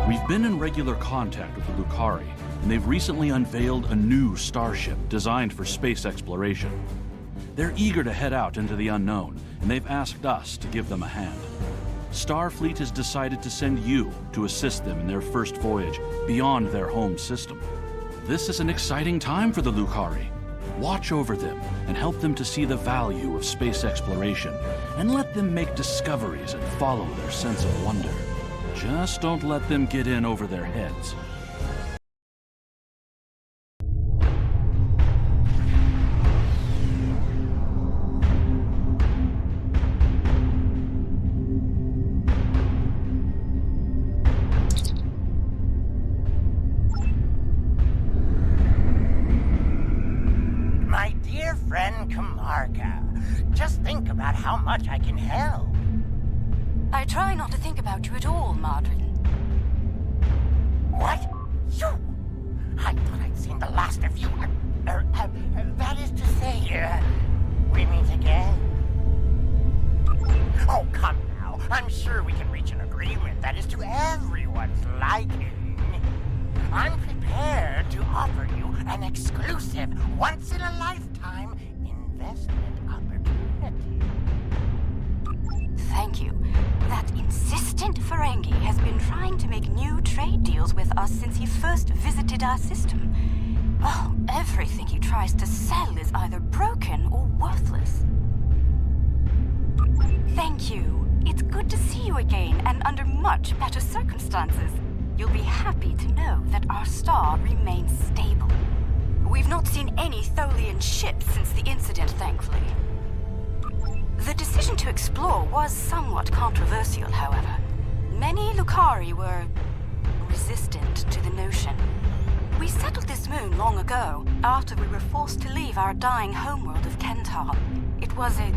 We've been in regular contact with the Lucari, and they've recently unveiled a new starship designed for space exploration. They're eager to head out into the unknown, and they've asked us to give them a hand. Starfleet has decided to send you to assist them in their first voyage beyond their home system. This is an exciting time for the Lucari. Watch over them and help them to see the value of space exploration, and let them make discoveries and follow their sense of wonder. Just don't let them get in over their heads. My dear friend Kamarka, just think about how much I can help. I try not to think about you at all, Margaret. What? You? I thought I'd seen the last of you. That is to say, we meet again. Oh, come now. I'm sure we can reach an agreement that is to everyone's liking. I'm prepared to offer you an exclusive, once-in-a-lifetime investment opportunity. Thank you. That insistent Ferengi has been trying to make new trade deals with us since he first visited our system. Oh, everything he tries to sell is either broken or worthless. Thank you. It's good to see you again, and under much better circumstances. You'll be happy to know that our star remains stable. We've not seen any Tholian ships since the incident, thankfully. The decision to explore was somewhat controversial, however. Many Lucari were resistant to the notion. We settled this moon long ago, after we were forced to leave our dying homeworld of Kentar. It was a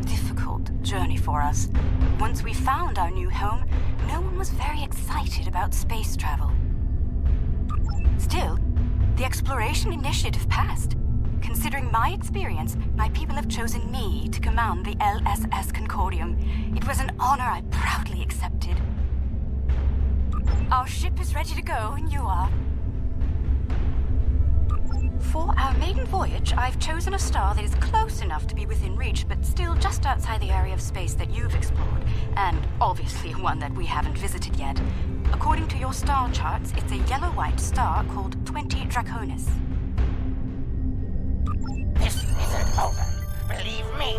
difficult journey for us. Once we found our new home, no one was very excited about space travel. Still, the exploration initiative passed. Considering my experience, my people have chosen me to command the LSS Concordium. It was an honor I proudly accepted. Our ship is ready to go, and you are. For our maiden voyage, I've chosen a star that is close enough to be within reach, but still just outside the area of space that you've explored, and obviously one that we haven't visited yet. According to your star charts, it's a yellow-white star called 20 Draconis. This isn't over. Believe me,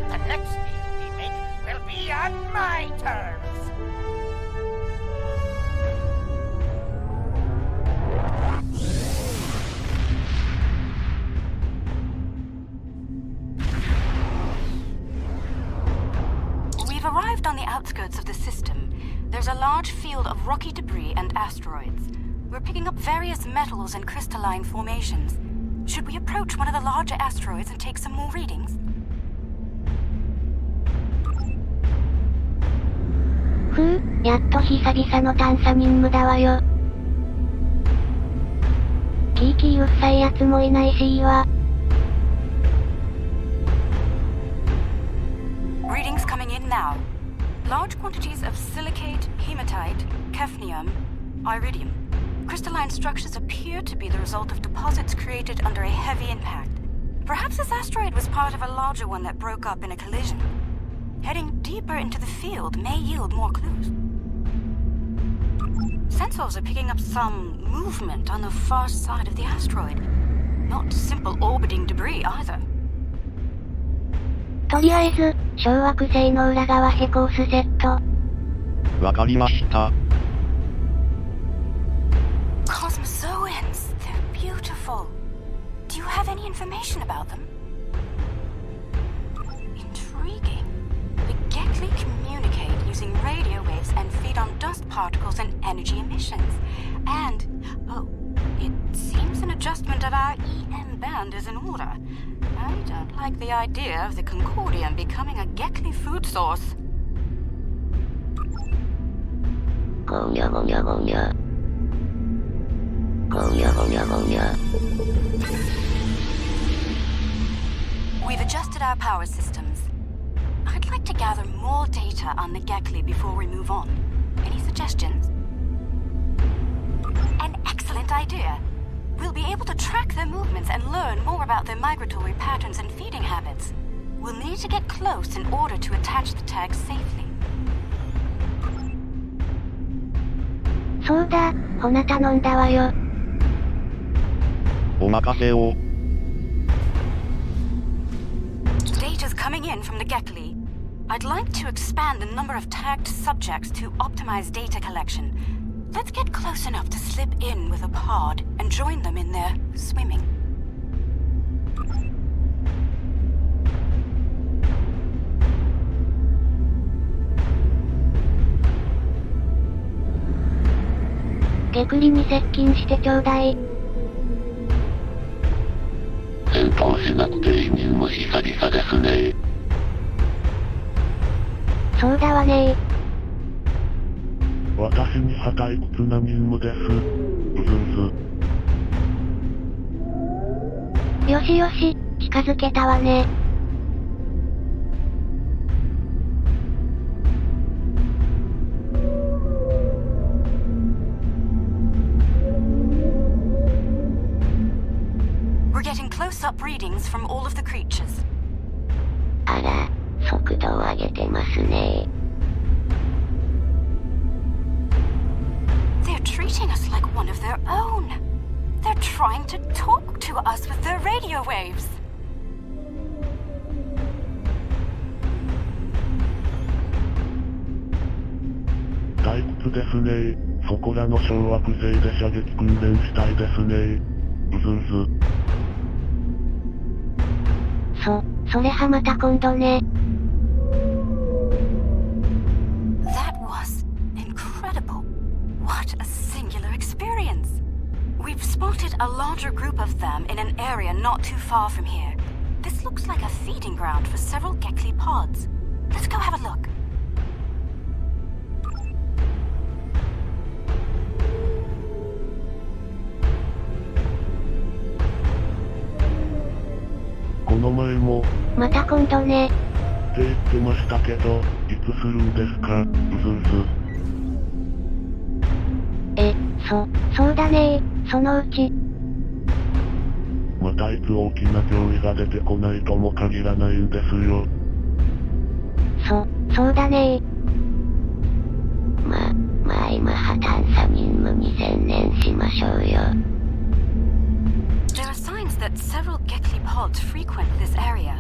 the next deal we make will be on my terms. We've arrived on the outskirts of the system. There's a large field of rocky debris and asteroids. We're picking up various metals and crystalline formations. Should we approach one of the larger asteroids and take some more readings? やっと久々の探査任務だわよ。キーキーうっさいやつもいないしいいわ。Readings coming in now. Large quantities of silicate, hematite, hafnium, iridium. Crystalline structures appear to be the result of deposits created under a heavy impact. Perhaps this asteroid was part of a larger one that broke up in a collision. Heading deeper into the field may yield more clues. Sensors are picking up some movement on the far side of the asteroid. Not simple orbiting debris either. とりあえず、小惑星の裏側へコースセット。わかりました。Cosmozoans, they're beautiful. Do you have any information about them? Intriguing. The Gekli communicate using radio waves and feed on dust particles and energy emissions. And, it seems an adjustment of our EM band is in order. I don't like the idea of the Concordium becoming a Gekli food source. Gonya, gonya, gonya. Gonya, gonya, gonya. We've adjusted our power systems. I'd like to like to gather more data on the Gekli before we move on. Any suggestions? excellent idea. We'll be able to track their movements and learn more about their migratory patterns and feeding habits. We'll need to get close in order to attach the tags safely. そうだ、ほな頼んだわよ。お任せを。Data's coming in from the Gekli. I'd like to expand the number of tagged subjects to optimize data collection. Let's get close enough to slip in with a pod and join them in their swimming. ゲクリに接近してちょうだい。戦闘しなくていい任務久々ですね。そうだわね私に破退屈な任務です。うずうず。よしよし、近づけたわね。We're getting close-up readings from all of the creatures. あら、速度を上げてますね。They're treating us like one of their own. They're trying to talk to us with their radio waves. 退屈ですね。そこらの小惑星で射撃訓練したいですね。うずうず。それはまた今度ね。That was incredible. What a singular experience. We've spotted a larger group of them in an area not too far from here. This looks like a feeding ground for several Gekli pods. Let's go have a look. この前も、また今度ね。って言ってましたけど、いつするんですか、うずうず。そうだねそのうち。またいつ大きな脅威が出てこないとも限らないんですよ。そうだねまあ今破探査任務に専念しましょうよ。There are signs that several Gekli pods frequent this area.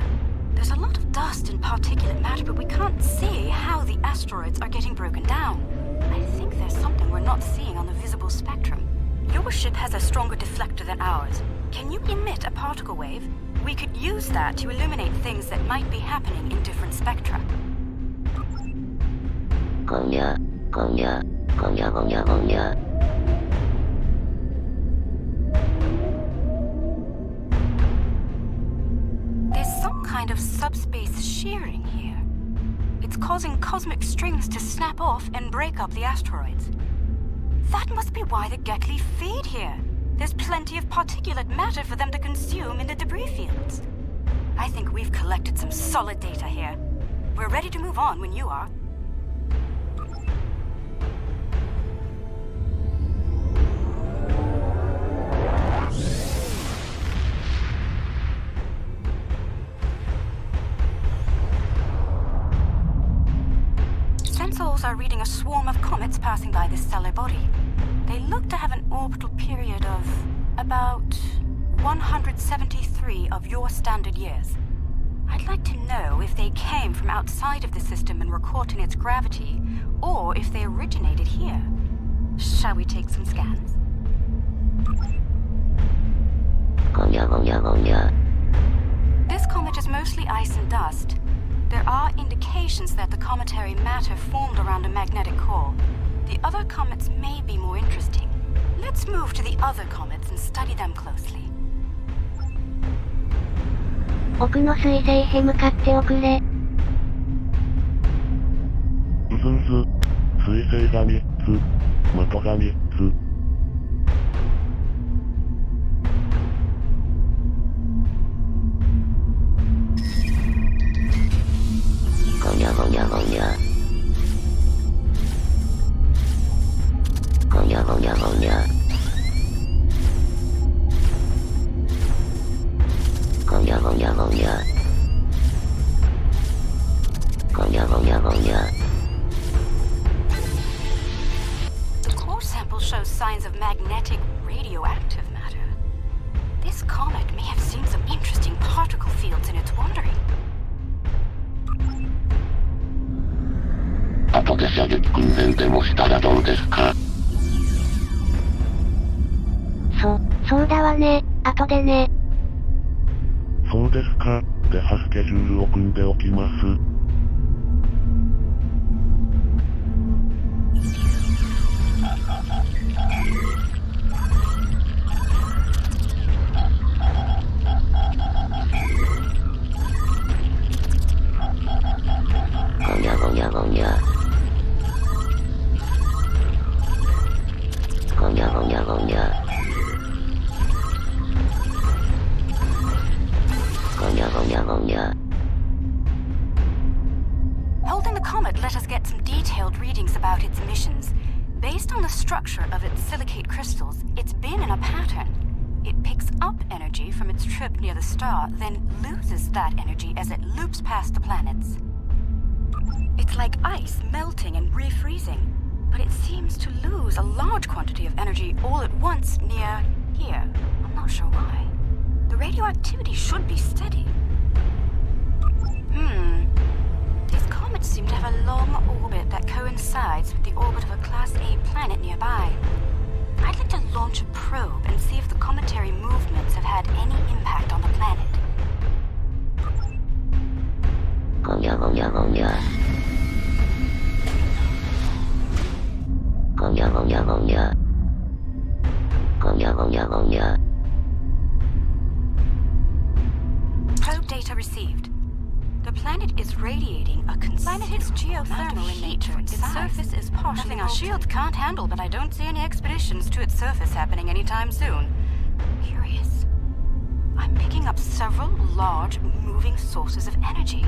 There's a lot of dust and particulate matter, but we can't see how the asteroids are getting broken down. I think there's something we're not seeing on the visible spectrum. Your ship has a stronger deflector than ours. Can you emit a particle wave? We could use that to illuminate things that might be happening in different spectra. ゴニョ。There's some kind of subspace shearing here. It's causing cosmic strings to snap off and break up the asteroids. That must be why the Gekli feed here. There's plenty of particulate matter for them to consume in the debris fields. I think we've collected some solid data here. We're ready to move on when you are. Sensors are reading a swarm of comets passing by this stellar body. They look to have an orbital period of about 173 of your standard years. I'd like to know if they came from outside of the system and were caught in its gravity, or if they originated here. Shall we take some scans? ゴニョ。 This comet is mostly ice and dust. There are indications that the cometary matter formed around a magnetic core. The other comets may be more interesting. Let's move to the other comets and study them closely. 奥の水星へ向かっておくれ。うずうず。水星が3つ。的が3つ。ゴニョ。ゴニョ。にゃごにゃごにゃ。ごにゃごにゃごにゃ。The core sample shows signs of magnetic radioactive matter. This comet may have seen some interesting particle fields in its wandering. 後で射撃訓練でもしたらどうですか？そうだわね。後でね。そうですか。ではスケジュールを組んでおきます。ごにゃごにゃごにゃ。ごにゃごにゃごにゃ。ごにゃごにゃごにゃ。Holding the comet let us get some detailed readings about its emissions. Based on the structure of its silicate crystals, it's been in a pattern. It picks up energy from its trip near the star, then loses that energy as it loops past the planets. It's like ice melting and refreezing, but it seems to lose a large quantity of energy all at once near here. I'm not sure why. The radioactivity should be steady. These comets seem to have a long orbit that coincides with the orbit of a Class A planet nearby. I'd like to launch a probe and see if the cometary movements have had any impact on the planet. ごにゃごにゃごにゃ。ごにゃごにゃごにゃ。ごにゃごにゃごにゃ。Probe data received. The planet is radiating a planet is geothermal in nature. Its surface is partially Nothing our shields can't handle, but I don't see any expeditions to its surface happening anytime soon. Curious. I'm picking up several large, moving sources of energy.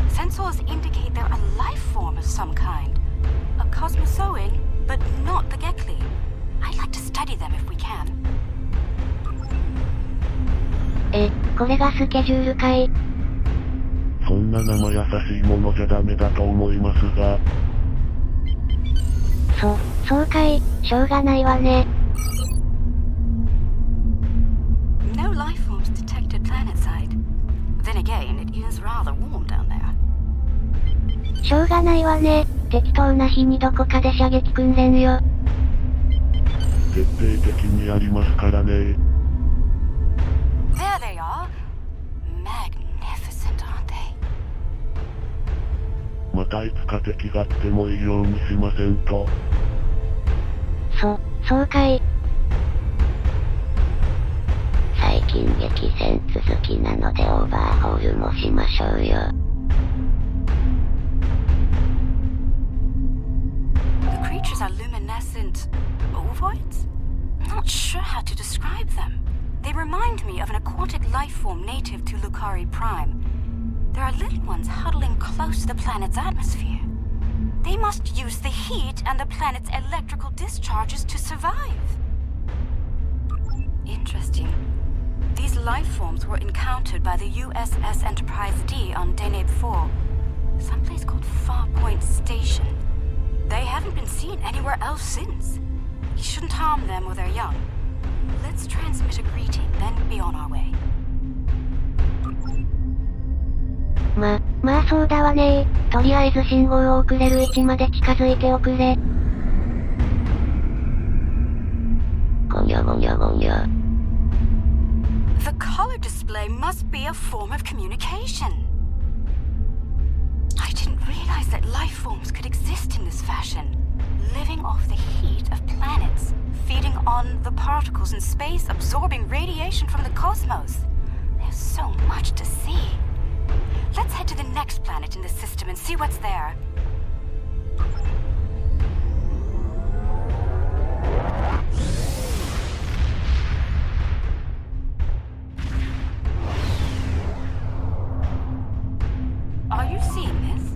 Sensors indicate they're a life form of some kind. A cosmozoan, but not the Gekli. I'd like to study them if we can. これがスケジュールかい？そんな生優しいものじゃダメだと思いますが。そうかい。しょうがないわね。No life forms detected planetside. Then again, it is rather warm down there. しょうがないわね。適当な日にどこかで射撃訓練よ。徹底的にやりますからね。There they are. Magnificent, aren't they? またいつか敵が来てもいいようにしませんと。そうかい。最近激戦続きなのでオーバーホールもしましょうよ。The creatures are luminescent ovoids? Not sure how to describe them. They remind me of an aquatic life form native to Lucari Prime. There are little ones huddling close to the planet's atmosphere. They must use the heat and the planet's electrical discharges to survive. Interesting. These life forms were encountered by the USS Enterprise D on Deneb 4, someplace called Farpoint Station. They haven't been seen anywhere else since. You shouldn't harm them or their young. Let's transmit a greeting, then be on our way. まあそうだわねー。とりあえず信号を送れる位置まで近づいておくれ。ごにゃごにゃごにゃ。The color display must be a form of communication. I didn't realize that life forms could exist in this fashion, living off the heat of planets, feeding on the particles in space, absorbing radiation from the cosmos. There's so much to see. Let's head to the next planet in the system and see what's there. Are you seeing this?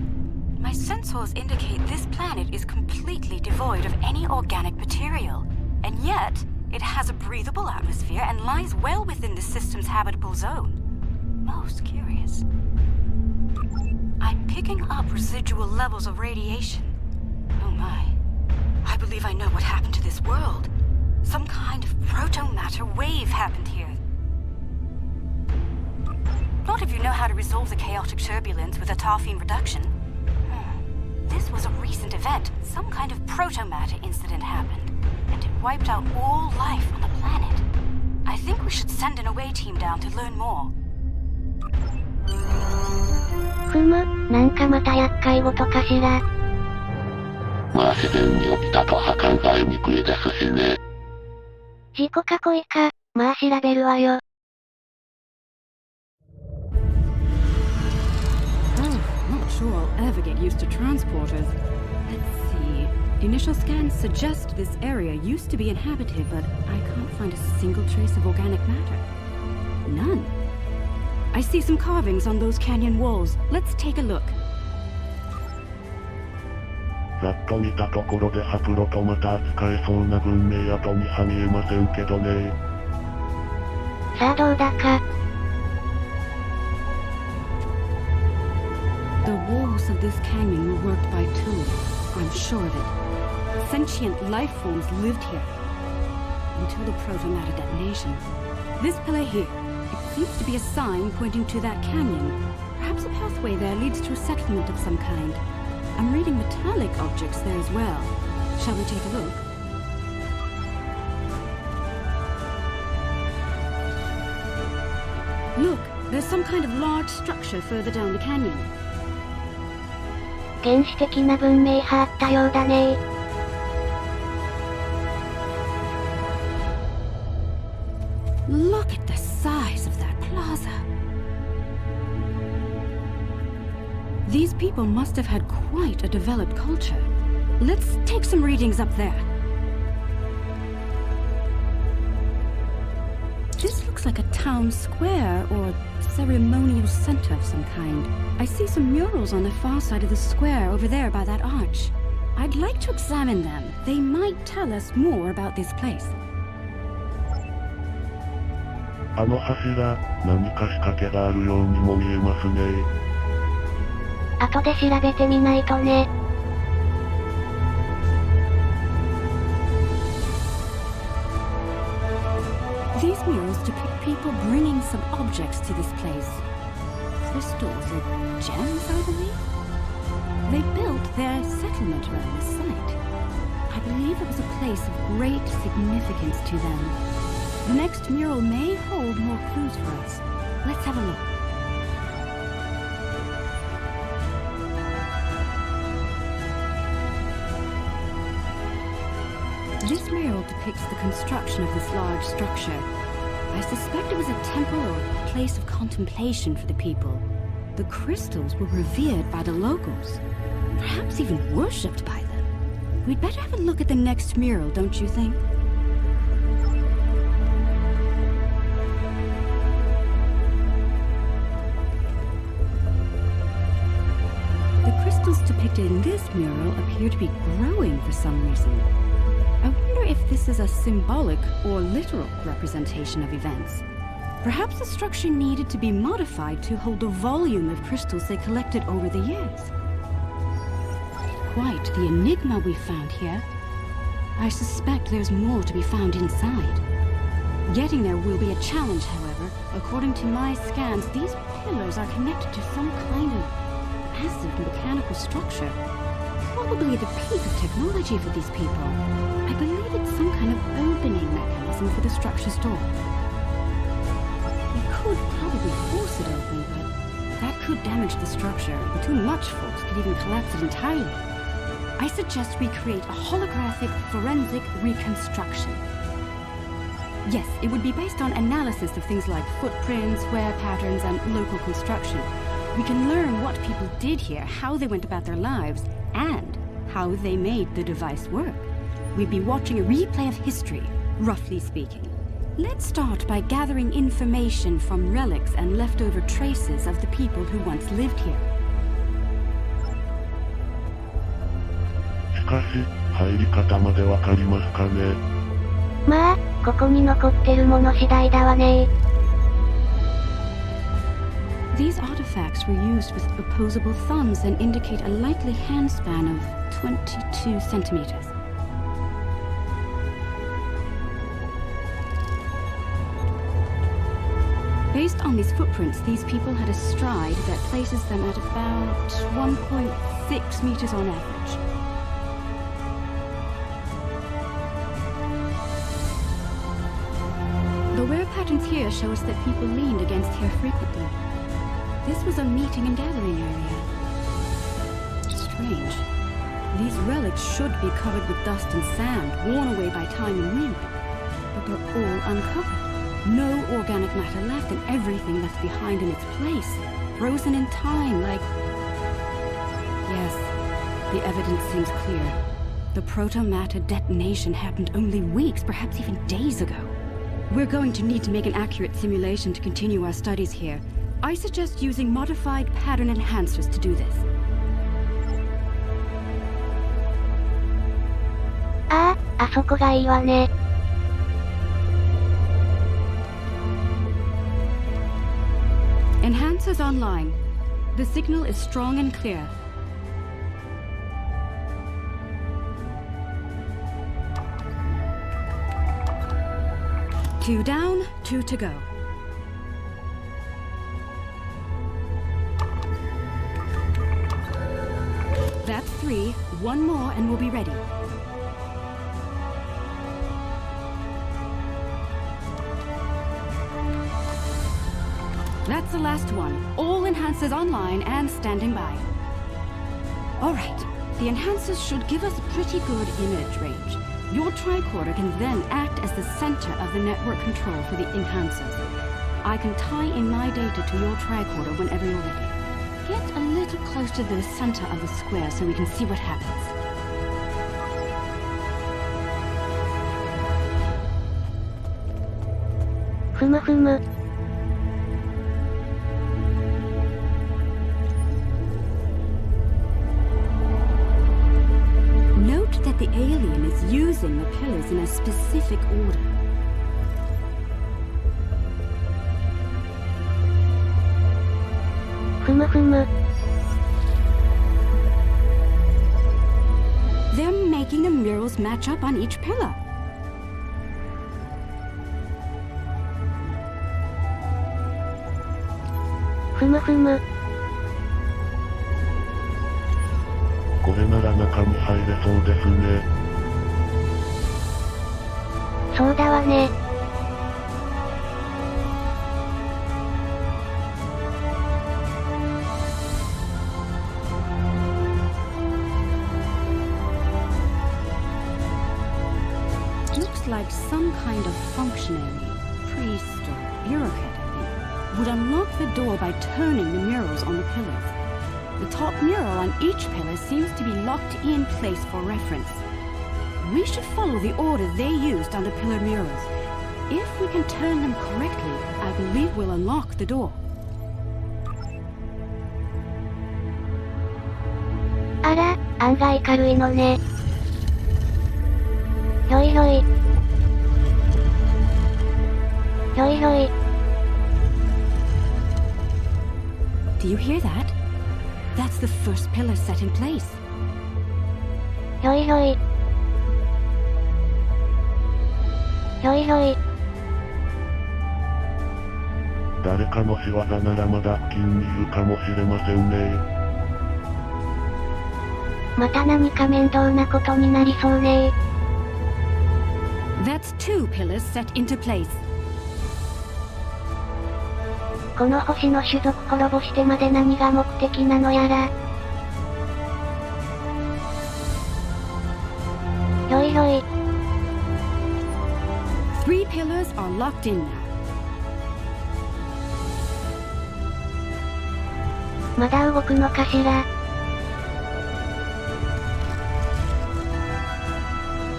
My sensors indicate this planet is completely devoid of any organic material, and yet it has a breathable atmosphere and lies well within the system's habitable zone. most curious. I'm picking up residual levels of radiation. Oh my. I believe I know what happened to this world. Some kind of proto-matter wave happened here. Not if you know how to resolve the chaotic turbulence with a tarfine reduction. This was a recent event. Some kind of proto-matter incident happened, and it wiped out all life on the planet. I think we should send an away team down to learn more. ふむ、なんかまた厄介事かしら。まあ自然に起きたとは考えにくいですしね。自己囲いか、まあ調べるわよ。Not sure I'll ever get used to transporters. Let's see. Initial scans suggest this area used to be inhabited, but I can't find a single trace of organic matter. None. I see some carvings on those canyon walls. Let's take a look. ざっと見たところでハプロとまた扱えそうな文明跡には見えませんけどね。さあどうだか。The walls of this canyon were worked by tools. I'm sure of it. Sentient life forms lived here until the proto-matter detonation. This pillar here, it seems to be a sign pointing to that canyon. Perhaps a pathway there leads to a settlement of some kind. I'm reading metallic objects there as well. Shall we take a look? Look, there's some kind of large structure further down the canyon. 原始的な文明派あったようだね。Look at the size of that plaza. These people must have had quite a developed culture. Let's take some readings up there. This looks like a town square or ceremonial center of some kind. I see some murals on the far side of the square over there by that arch. I'd like to examine them. They might tell us more about this place. あの柱、何か仕掛けがあるようにも見えますね。後で調べてみないとね。These murals depict people bringing some objects to this place. Crystals or gems, I believe? They built their settlement around this site. I believe it was a place of great significance to them. The next mural may hold more clues for us. Let's have a look. This mural depicts the construction of this large structure. I suspect it was a temple or a place of contemplation for the people. The crystals were revered by the locals, perhaps even worshipped by them. We'd better have a look at the next mural, don't you think? The crystals depicted in this mural appear to be growing for some reason. I wonder if this is a symbolic or literal representation of events. Perhaps the structure needed to be modified to hold the volume of crystals they collected over the years. Quite the enigma we found here. I suspect there's more to be found inside. Getting there will be a challenge, however. According to my scans, these pillars are connected to some kind of massive mechanical structure. Probably the peak of technology for these people. I believe it's some kind of opening mechanism for the structure's door. We could probably force it open, but that could damage the structure, and too much force could even collapse it entirely. I suggest we create a holographic forensic reconstruction. Yes, it would be based on analysis of things like footprints, wear patterns, and local construction. We can learn what people did here, how they went about their lives, and how they made the device work. We'd be watching a replay of history, roughly speaking. Let's start by gathering information from relics and leftover traces of the people who once lived here. しかし、入り方までわかりますかね。まあ、ここに残ってるもの次第だわね。These artifacts were used with opposable thumbs and indicate a likely handspan of 22 centimeters. Based on these footprints, these people had a stride that places them at about 1.6 meters on average. The wear patterns here show us that people leaned against here frequently. This was a meeting and gathering area. Strange. These relics should be covered with dust and sand, worn away by time and wind. But they're all uncovered. No organic matter left, and everything left behind in its place. Frozen in time, like... Yes, the evidence seems clear. The proto-matter detonation happened only weeks, perhaps even days ago. We're going to need to make an accurate simulation to continue our studies here. I suggest using modified pattern enhancers to do this. あそこがいいわね。Enhancers online. The signal is strong and clear. Two down, two to go. That's three. One more and we'll be ready. That's the last one. All enhancers online and standing by. All right. The enhancers should give us a pretty good image range. Your tricorder can then act as the center of the network control for the enhancers. I can tie in my data to your tricorder whenever you're ready. Get a little close to the center of the square so we can see what happens. Fumu. Note that the alien is using the pillars in a specific order. Fumu. They're making the murals match up on each pillar. Fumu. これなら中に入れそうですね。そうだわね。Looks like some kind of functionary, priest or bureaucrat, I think, would unlock the door by turning the murals on the pillars. The top mural on each pillar seems to be locked in place for reference. We should follow the order they used on the pillar murals. If we can turn them correctly, I believe we'll unlock the door. あら、案外軽いのね。ひょい。Do you hear that? That's the first pillar set in place. ひょい。誰かの仕業ならまだ付近にいるかもしれませんね。また何か面倒なことになりそうね。That's two pillars set into place. この星の種族滅ぼしてまで何が目的なのやら。ひょい。Three pillars are locked in now. まだ動くのかしら。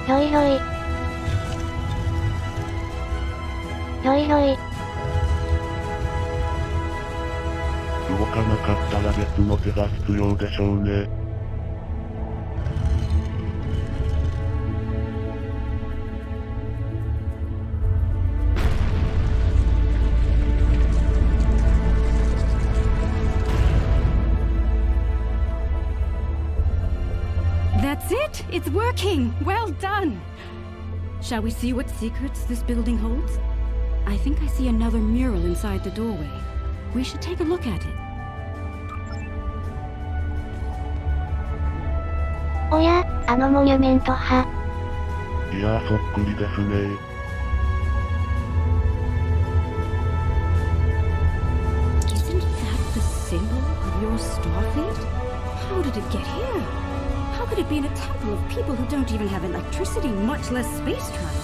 ひょい。動かなかったら別の手が必要でしょうね。That's it! It's working! Well done! Shall we see what secrets this building holds? I think I see another mural inside the doorway. We should take a look at it. おや、あのモニュメント派。いやーそっくりですね。Isn't that the symbol of your Starfleet? How did it get here? How could it be in a temple of people who don't even have electricity, much less space travel?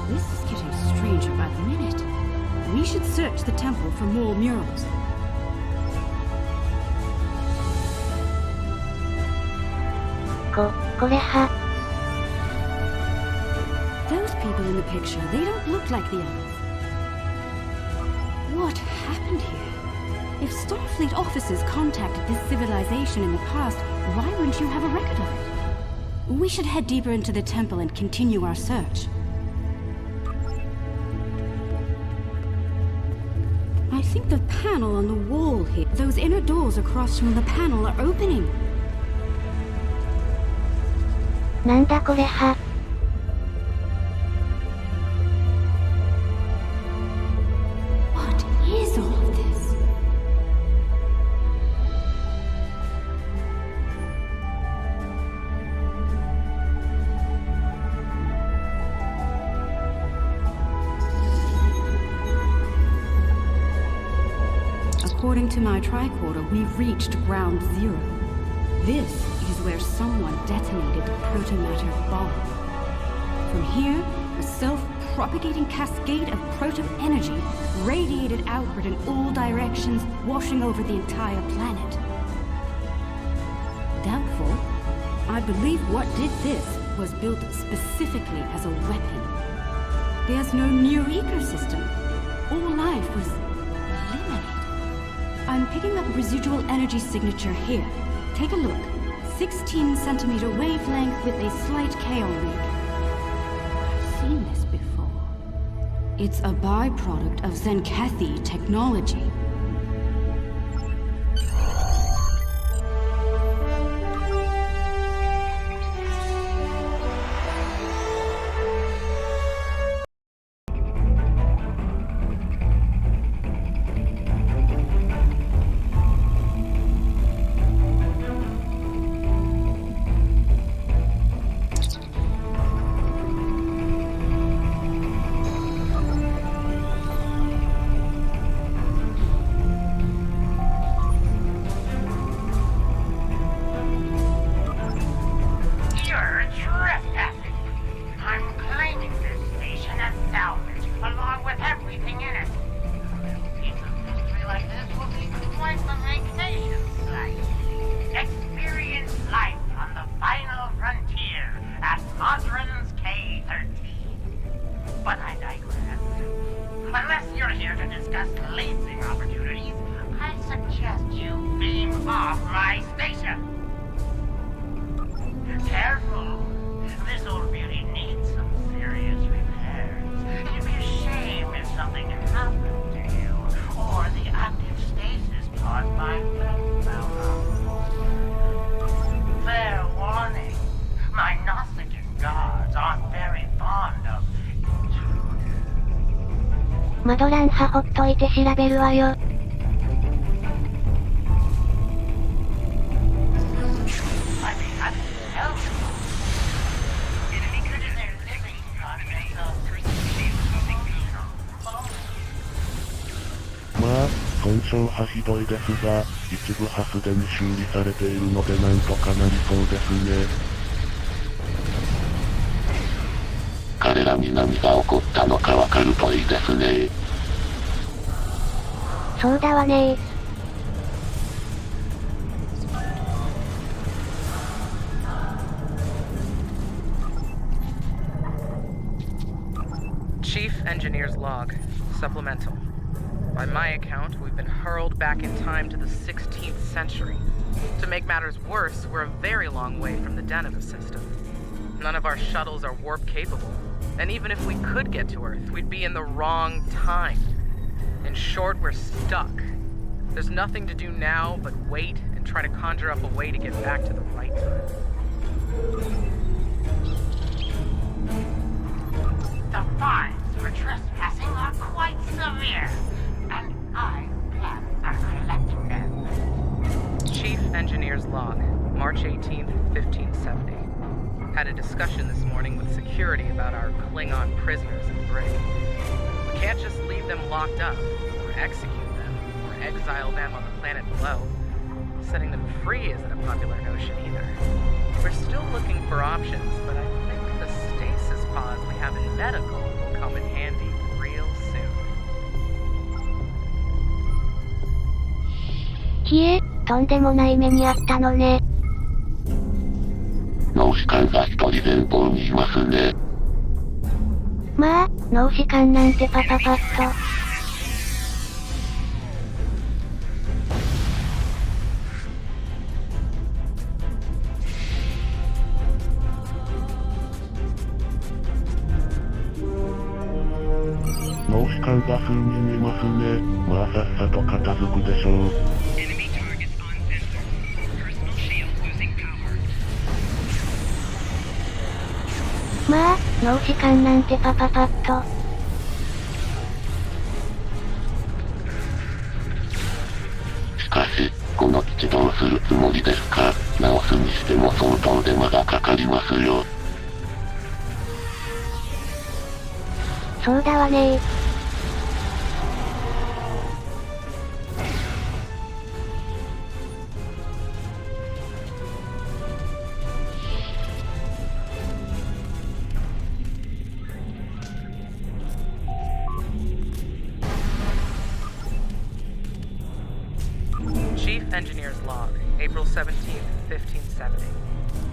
This is getting stranger by the minute. We should search the temple for more murals.これ派。 Those people in the picture, they don't look like the others. What happened here? If Starfleet officers contacted this civilization in the past, why wouldn't you have a record of it? We should head deeper into the temple and continue our search. I think the panel on the wall here, those inner doors across from the panel are opening. なんだこれ派。What is all of this? According to my tricorder, we've reached ground zero. This is where someone detonated the protomatter bomb. From here, a self-propagating cascade of proto-energy radiated outward in all directions, washing over the entire planet. Doubtful. I believe what did this was built specifically as a weapon. There's no new ecosystem. All life was eliminated. I'm picking up a residual energy signature here. Take a look. 16-centimeter wavelength with a slight KO rig. I've seen this before. It's a byproduct of Zenkethi technology.「マドラン派ほっといて調べるわよ」まあ、損傷はひどいですが、一部はすでに修理されているのでなんとかなりそうですね。彼らに何が起こったのかわかるといいですね。そうだわねー。Chief Engineer's Log. Supplemental. By my account, we've been hurled back in time to the 16th century. To make matters worse, we're a very long way from the den of the system. None of our shuttles are warp capable. And even if we could get to Earth, we'd be in the wrong time. In short, we're stuck. There's nothing to do now but wait and try to conjure up a way to get back to the right time. 1570. Had a discussion this morning with security about our Klingon prisoners in the brig. We can't just leave them locked up, or execute them, or exile them on the planet below. Setting them free isn't a popular notion either. We're still looking for options, but I think the stasis pods we have in medical will come in handy real soon. ひえ、とんでもない目にあったのね。脳死官が一人前方にいますね。まあ、脳死官なんてパパパッと。脳死官が数人いますね。まあさっさと片付くでしょう。まあ、脳死官なんてパパパッと。しかし、この基地どうするつもりですか？直すにしても相当手間がかかりますよ。そうだわねー。Chief Engineer's Log, April 17th, 1570.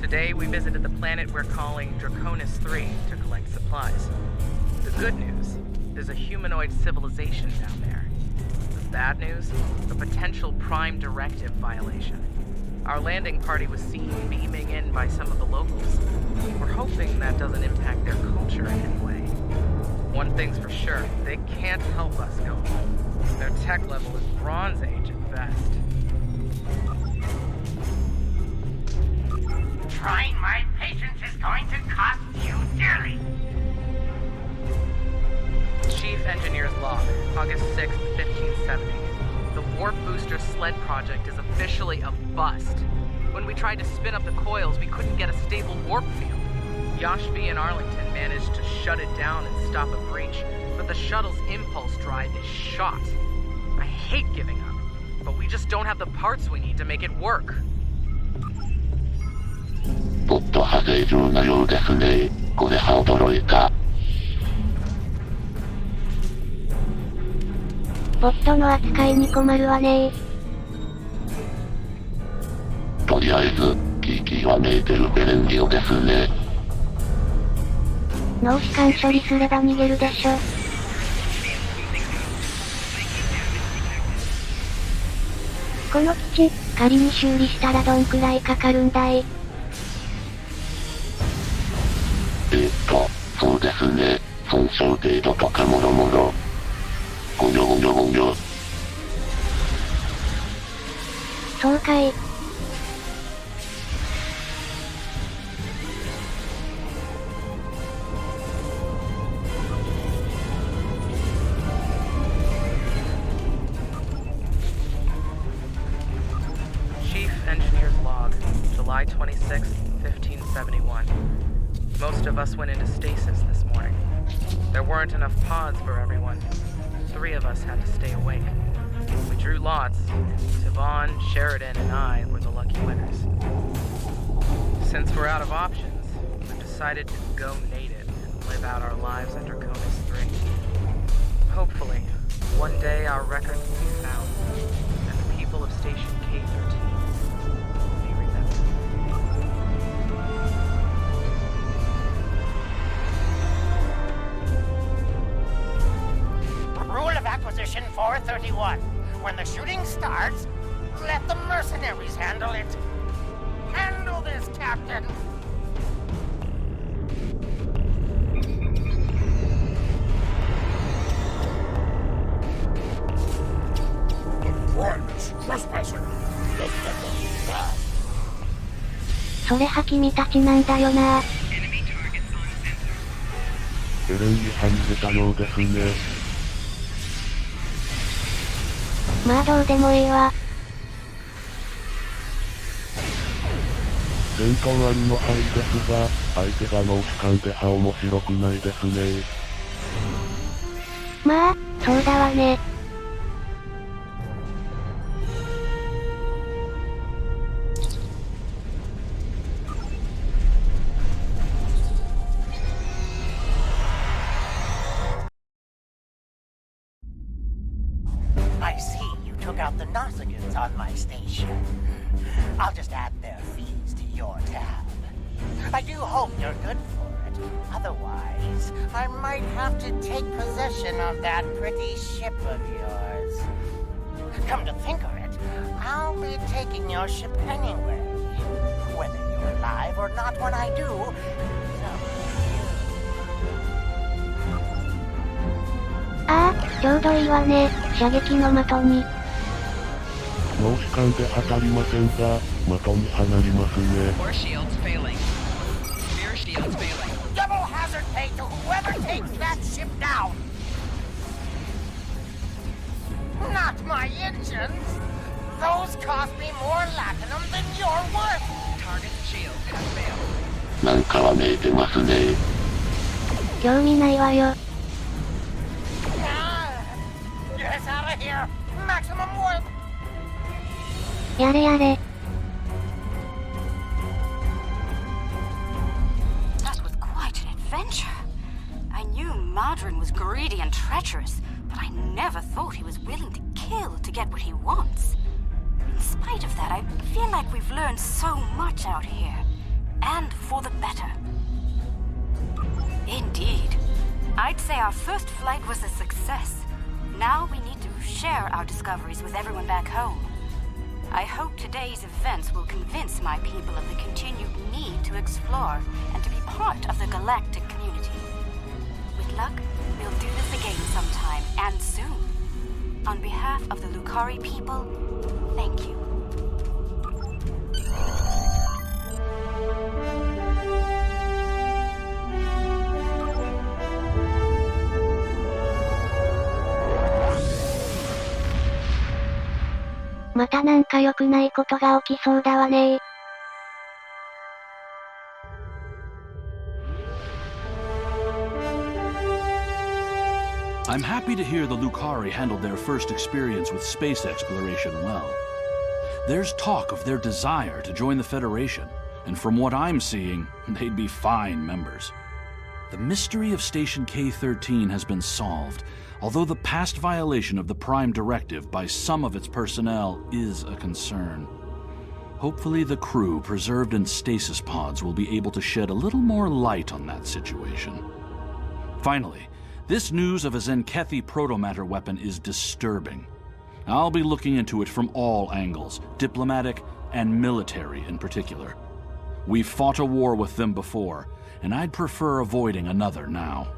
Today we visited the planet we're calling Draconis 3 to collect supplies. The good news, there's a humanoid civilization down there. The bad news, a potential Prime Directive violation. Our landing party was seen beaming in by some of the locals. We're hoping that doesn't impact their culture in any way. One thing's for sure, they can't help us go home. Their tech level is Bronze Age at best. Trying my patience is going to cost you dearly. Chief Engineer's Log, August 6th, 1570. The Warp Booster Sled project is officially a bust. When we tried to spin up the coils, we couldn't get a stable warp field. Yashvi and Arlington managed to shut it down and stop a breach, but the shuttle's impulse drive is shot. I hate giving up, but we just don't have the parts we need to make it work. ポット派正常なようですね。これは驚いた。ポットの扱いに困るわねー。とりあえず、キーキーはメーテルベレンギオですね。脳死官処理すれば逃げるでしょ。この基地、仮に修理したらどんくらいかかるんだい？そうですね。損傷程度とかもろもろ。ごにょごにょごにょ。そうかい。Chief Engineer's Log, July 26th, 1571. Most of us went into stasis this morning. There weren't enough pods for everyone. 3 of us had to stay awake. We drew lots. Siobhan, Sheridan, and I were the lucky winners. Since we're out of options, we've decided to go native and live out our lives under Draconis 3. Hopefully, one day our records will be found, and the people of Station K-13 will be remembered. Rule of Acquisition 431. When the shooting starts, let the mercenaries handle it. Handle this, Captain. The Prime is trespassing. Let them pass. それは君たちなんだよな。エレンに反じたようですね。まあどうでもいいわ。戦闘ありの範囲ですが、相手が脳死艦では面白くないですね。まあ、そうだわね。I see you took out the Nausigans on my station. I'll just add their fees to your tab. I do hope you're good for it. Otherwise, I might have to take possession of that pretty ship of yours. Come to think of it, I'll be taking your ship anyway. Whether you're alive or not when I do, it's up to you. ああ、ちょうどいいわね。射撃の的に。脳死艦で当たりませんが、的に離りますね。Core shields failing. Rear shields failing. Double hazard pay to whoever takes that ship down! Not my engines! Those cost me more latinum than you're worth! Target shield has failed. なんかはめいてますね。興味ないわよ。Get us out of here! Maximum warp! やれやれ。That was quite an adventure. I knew Madron was greedy and treacherous, but I never thought he was willing to kill to get what he wants. In spite of that, I feel like we've learned so much out here, and for the better. Indeed. I'd say our first flight was a success. Now we need to share our discoveries with everyone back home. I hope today's events will convince my people of the continued need to explore and to be part of the galactic community. With luck, we'll do this again sometime, and soon. On behalf of the Lucari people, thank you. またなんか良くないことが起きそうだわね。I'm happy to hear the Lucari handled their first experience with space exploration well. There's talk of their desire to join the Federation, and from what I'm seeing, they'd be fine members. The mystery of Station K-13 has been solved, although the past violation of the Prime Directive by some of its personnel is a concern. Hopefully the crew preserved in stasis pods will be able to shed a little more light on that situation. Finally, this news of a Zenkethi protomatter weapon is disturbing. I'll be looking into it from all angles, diplomatic and military in particular. We've fought a war with them before, and I'd prefer avoiding another now.